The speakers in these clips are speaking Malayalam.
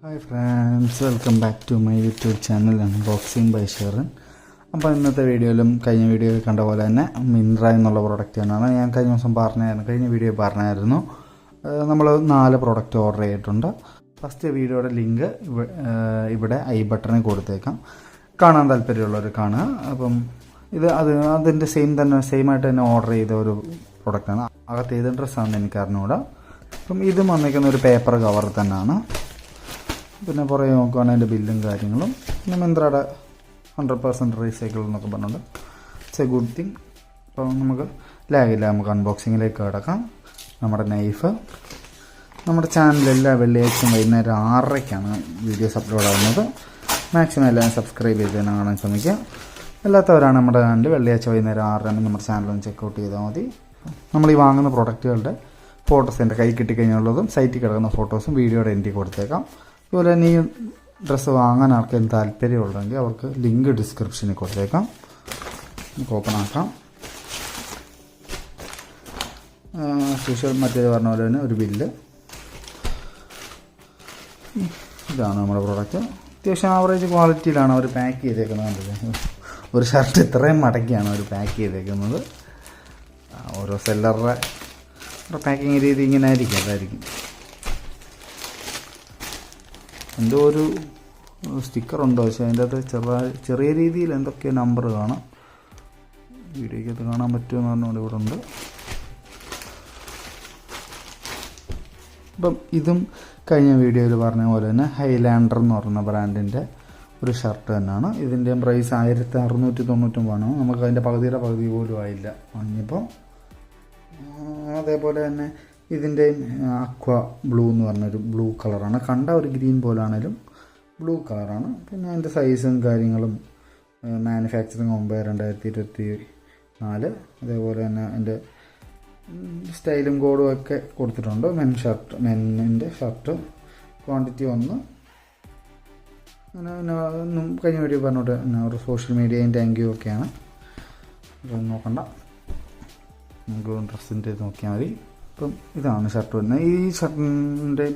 Hi friends, welcome back to my YouTube channel Unboxing by Sharon. അപ്പോൾ ഇന്നത്തെ വീഡിയോയിലും കഴിഞ്ഞ വീഡിയോയിൽ കണ്ട പോലെ തന്നെ മിൻട്ര എന്നുള്ള പ്രോഡക്റ്റ് തന്നെയാണ്. ഞാൻ കഴിഞ്ഞ ദിവസം കഴിഞ്ഞ വീഡിയോ പറഞ്ഞായിരുന്നു നമ്മൾ 4 പ്രോഡക്റ്റ് ഓർഡർ ചെയ്തിട്ടുണ്ട്. ഫസ്റ്റ് വീഡിയോയുടെ ലിങ്ക് ഇവിടെ ഐ ബട്ടണിൽ കൊടുത്തേക്കാം, കാണാൻ താല്പര്യമുള്ളവർ കാണുക. അപ്പം അതിൻ്റെ സെയിം ആയിട്ട് തന്നെ ഓർഡർ ചെയ്ത ഒരു പ്രോഡക്റ്റാണ്. അകത്ത് ഏത് ഡ്രസ്സാണെന്ന് എനിക്ക് അറിഞ്ഞുകൂടാ. അപ്പം ഇതും വന്നിരിക്കുന്ന ഒരു പേപ്പർ കവർ തന്നെയാണ്. പിന്നെ പുറകെ നോക്കുകയാണെങ്കിൽ അതിൻ്റെ ബില്ലും കാര്യങ്ങളും. പിന്നെ മിന്ത്രയുടെ 100% റീസൈക്കിൾ എന്നൊക്കെ പറഞ്ഞുകൊണ്ട് ഇറ്റ്സ് എ ഗുഡ് തിങ്. അപ്പോൾ നമുക്ക് ലാഗില്ല, നമുക്ക് അൺബോക്സിങ്ങിലേക്ക് കിടക്കാം. നമ്മുടെ നൈഫ്, നമ്മുടെ ചാനൽ എല്ലാ വെള്ളിയാഴ്ചയും വൈകുന്നേരം 6:30-ക്കാണ് വീഡിയോസ് അപ്ലോഡ് ആകുന്നത്. മാക്സിമം എല്ലാവരും സബ്സ്ക്രൈബ് ചെയ്ത് തന്നെ കാണാൻ ശ്രമിക്കുക. അല്ലാത്തവരാണ് നമ്മുടെ ചാനൽ വെള്ളിയാഴ്ച വൈകുന്നേരം 6:30 നമ്മുടെ ചാനലൊന്ന് ചെക്കൗട്ട് ചെയ്താൽ മതി. നമ്മൾ ഈ വാങ്ങുന്ന പ്രോഡക്റ്റുകളുടെ ഫോട്ടോസ് എൻ്റെ കൈ കിട്ടിക്കഴിഞ്ഞുള്ളതും സൈറ്റിൽ കിടക്കുന്ന ഫോട്ടോസും വീഡിയോയുടെ എൻട്രി കൊടുത്തേക്കാം. അതുപോലെ തന്നെ ഈ ഡ്രസ്സ് വാങ്ങാൻ ആർക്കെങ്കിലും താല്പര്യമുള്ളതെങ്കിൽ അവർക്ക് ലിങ്ക് ഡിസ്ക്രിപ്ഷനിൽ കൊടുത്തേക്കാം. നമുക്ക് ഓപ്പൺ ആക്കാം. മറ്റേത് പറഞ്ഞ പോലെ തന്നെ ഒരു ബില്ല്. ഇതാണ് നമ്മുടെ പ്രോഡക്റ്റ്. അത്യാവശ്യം ആവറേജ് ക്വാളിറ്റിയിലാണ് അവർ പാക്ക് ചെയ്തേക്കുന്നത്. ഒരു ഷർട്ട് ഇത്രയും മടക്കിയാണ് അവർ പാക്ക് ചെയ്തേക്കുന്നത്. ഓരോ സെല്ലറുടെ പാക്കിങ് രീതി ഇങ്ങനെ ആയിരിക്കും, അതായിരിക്കും. എന്തോ ഒരു സ്റ്റിക്കറുണ്ടോ, പക്ഷേ അതിൻ്റെ അകത്ത് ചെറിയ രീതിയിൽ എന്തൊക്കെയോ നമ്പർ കാണാം. വീഡിയോയ്ക്കകത്ത് കാണാൻ പറ്റുമെന്ന് പറഞ്ഞുകൊണ്ട് ഇവിടെ ഉണ്ട്. അപ്പം ഇതും കഴിഞ്ഞ വീഡിയോയിൽ പറഞ്ഞ പോലെ തന്നെ ഹൈലാൻഡർ എന്ന് പറയുന്ന ബ്രാൻഡിൻ്റെ ഒരു ഷർട്ട് തന്നെയാണ്. ഇതിൻ്റെയും പ്രൈസ് 1699 ആണ്. നമുക്ക് അതിൻ്റെ പകുതി പോലും ആയില്ല വാങ്ങിയപ്പോൾ. അതേപോലെ തന്നെ ഇതിൻ്റെ അക്വ ബ്ലൂ എന്ന് പറഞ്ഞൊരു ബ്ലൂ കളറാണ്. കണ്ട ഒരു ഗ്രീൻ പോലാണേലും ബ്ലൂ കളറാണ്. പിന്നെ അതിൻ്റെ സൈസും കാര്യങ്ങളും മാനുഫാക്ചറിങ് 9/2024. അതേപോലെ തന്നെ അതിൻ്റെ സ്റ്റൈലും കോഡും ഒക്കെ കൊടുത്തിട്ടുണ്ട്. മെന്നിൻ്റെ ഷർട്ട് ക്വാണ്ടിറ്റി 1. അങ്ങനെ കഴിഞ്ഞ വീഡിയോ പറഞ്ഞോട്ട് ഒരു സോഷ്യൽ മീഡിയയും താങ്ക് യു ഒക്കെയാണ്. ഇതൊന്നും നോക്കണ്ട, നമുക്ക് ഡ്രസ്സിൻ്റെ നോക്കിയാൽ മതി. ഇപ്പം ഇതാണ് ഷർട്ട് വരുന്നത്. ഈ ഷർട്ടിൻ്റെ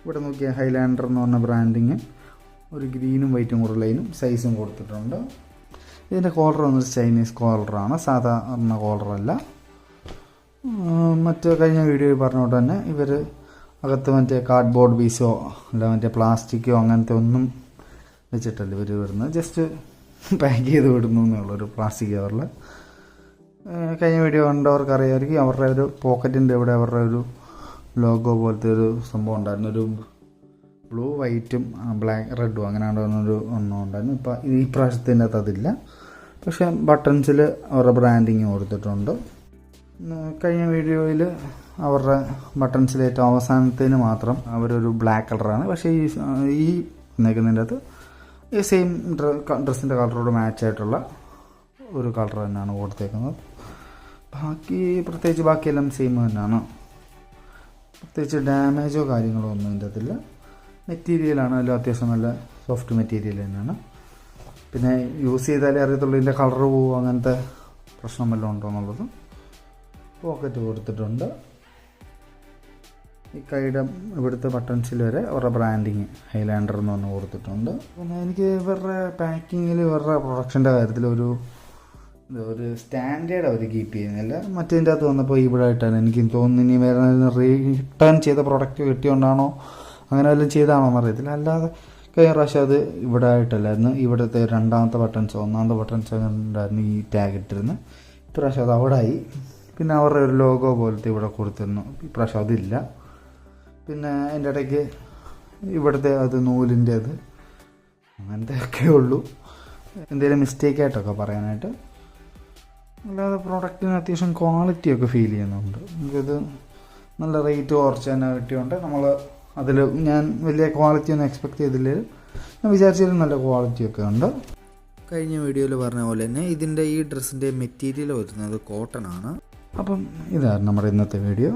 ഇവിടെ നോക്കിയാൽ ഹൈലാൻഡർ എന്ന് പറഞ്ഞ ബ്രാൻഡിങ് ഒരു ഗ്രീനും വൈറ്റും കൂടെ ലൈനും സൈസും കൊടുത്തിട്ടുണ്ട്. ഇതിൻ്റെ കോളർ വന്നത് ചൈനീസ് കോളറാണ്, സാധാരണ കോളറല്ല. മറ്റ് കഴിഞ്ഞ വീഡിയോയിൽ പറഞ്ഞുകൊണ്ട് തന്നെ ഇവർ അകത്ത് മറ്റേ കാർഡ്ബോർഡ് പീസോ അല്ല മറ്റേ പ്ലാസ്റ്റിക്കോ അങ്ങനത്തെ ഒന്നും വെച്ചിട്ടല്ല ഇവർ വിടുന്നത്. ജസ്റ്റ് പാക്ക് ചെയ്ത് വിടുന്നു എന്നുള്ളൊരു പ്ലാസ്റ്റിക് കവറിൽ. കഴിഞ്ഞ വീഡിയോ കണ്ടവർക്ക് അറിയാമായിരിക്കും, അവരുടെ ഒരു പോക്കറ്റിൻ്റെ ഇവിടെ അവരുടെ ഒരു ലോഗോ പോലത്തെ ഒരു സംഭവം ഉണ്ടായിരുന്നു. ഒരു ബ്ലൂ വൈറ്റും റെഡും അങ്ങനെ ഒന്നും ഉണ്ടായിരുന്നു. ഇപ്പോൾ ഈ പ്രാവശ്യത്തിൻ്റെ അകത്ത് അതില്ല, പക്ഷേ ബട്ടൺസിൽ അവരുടെ ബ്രാൻഡിങ് കൊടുത്തിട്ടുണ്ട്. കഴിഞ്ഞ വീഡിയോയിൽ അവരുടെ ബട്ടൺസിൽ ഏറ്റവും അവസാനത്തിന് മാത്രം അവരൊരു ബ്ലാക്ക് കളറാണ്. പക്ഷേ ഈ നിൽക്കുന്നതിൻ്റെ അകത്ത് ഈ സെയിം ഡ്രസ്സിൻ്റെ കളറോട് മാച്ചായിട്ടുള്ള ഒരു കളർ തന്നെയാണ് കൊടുത്തേക്കുന്നത്. ബാക്കിയെല്ലാം സെയിം തന്നെയാണ്. പ്രത്യേകിച്ച് ഡാമേജോ കാര്യങ്ങളോ ഒന്നും ഇതിൻ്റെ അതില്ല. മെറ്റീരിയലാണ് എല്ലാം അത്യാവശ്യം നല്ല സോഫ്റ്റ് മെറ്റീരിയൽ തന്നെയാണ്. പിന്നെ യൂസ് ചെയ്താലേ അറിയത്തുള്ളൂ ഇതിൻ്റെ കളർ പോവും, അങ്ങനത്തെ പ്രശ്നം വല്ലതും ഉണ്ടോ എന്നുള്ളത്. പോക്കറ്റ് കൊടുത്തിട്ടുണ്ട്. ഈ കൈയുടെ ഇവിടുത്തെ ബട്ടൺസിൽ വരെ അവരുടെ ബ്രാൻഡിങ് ഹൈലാൻഡർ എന്ന് പറഞ്ഞ് കൊടുത്തിട്ടുണ്ട്. പിന്നെ എനിക്ക് ഇവരുടെ പാക്കിങ്ങിൽ ഇവരുടെ പ്രൊഡക്ഷൻ്റെ കാര്യത്തിൽ ഒരു സ്റ്റാൻഡേർഡ് അവർ കീപ്പ് ചെയ്യുന്നില്ല. മറ്റേതിൻ്റെ അകത്ത് വന്നപ്പോൾ ഇവിടെ ആയിട്ടാണ് എനിക്ക് തോന്നുന്നു. ഇനി വേറെ റിട്ടേൺ ചെയ്ത പ്രൊഡക്റ്റ് കിട്ടിയോണ്ടാണോ അങ്ങനെ വല്ലതും ചെയ്താണോ എന്നറിയത്തില്ല. അല്ലാതെ കഴിഞ്ഞ പ്രാവശ്യം അത് ഇവിടെ ആയിട്ടല്ലായിരുന്നു. ഇവിടുത്തെ ഒന്നാമത്തെ ബട്ടൺസോ ഉണ്ടായിരുന്നു ഈ ടാഗ് ഇട്ടിരുന്നത്. ഇപ്രാവശ്യം അത് അവിടെ ആയി. പിന്നെ അവരുടെ ഒരു ലോഗോ പോലത്തെ ഇവിടെ കൊടുത്തിരുന്നു. ഇപ്രാവശ്യം അതില്ല. പിന്നെ അതിൻ്റെ ഇടയ്ക്ക് ഇവിടുത്തെ അത് നൂലിൻ്റെ അത് അങ്ങനത്തെ ഒക്കെ ഉള്ളൂ. എന്തെങ്കിലും മിസ്റ്റേക്കായിട്ടൊക്കെ പറയാനായിട്ട്. അല്ലാതെ പ്രോഡക്റ്റിന് അത്യാവശ്യം ക്വാളിറ്റിയൊക്കെ ഫീൽ ചെയ്യുന്നുണ്ട്. നമുക്കിത് നല്ല റേറ്റ് കുറച്ച് തന്നെ കിട്ടിയുണ്ട്. ഞാൻ വലിയ ക്വാളിറ്റി ഒന്നും എക്സ്പെക്ട് ചെയ്തില്ലെങ്കിലും ഞാൻ വിചാരിച്ചാലും നല്ല ക്വാളിറ്റിയൊക്കെ ഉണ്ട്. കഴിഞ്ഞ വീഡിയോയിൽ പറഞ്ഞ പോലെ തന്നെ ഇതിൻ്റെ ഈ ഡ്രസ്സിൻ്റെ മെറ്റീരിയൽ വരുന്നത് കോട്ടൺ ആണ്. അപ്പം ഇതായിരുന്നു നമ്മുടെ ഇന്നത്തെ വീഡിയോ.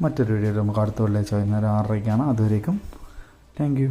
മറ്റൊരു വീഡിയോയിൽ നമുക്ക് അടുത്ത വെള്ളിയാഴ്ച വൈകുന്നേരം 6:30-ക്കാണ്. അതുവരേക്കും താങ്ക് യു.